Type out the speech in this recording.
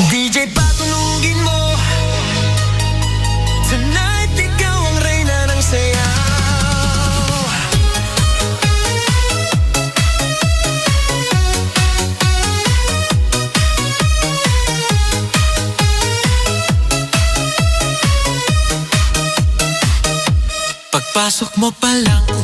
DJ patulugin mo. Tonight ikaw ang reyna ng sayaw. Pagpasok mo pa lang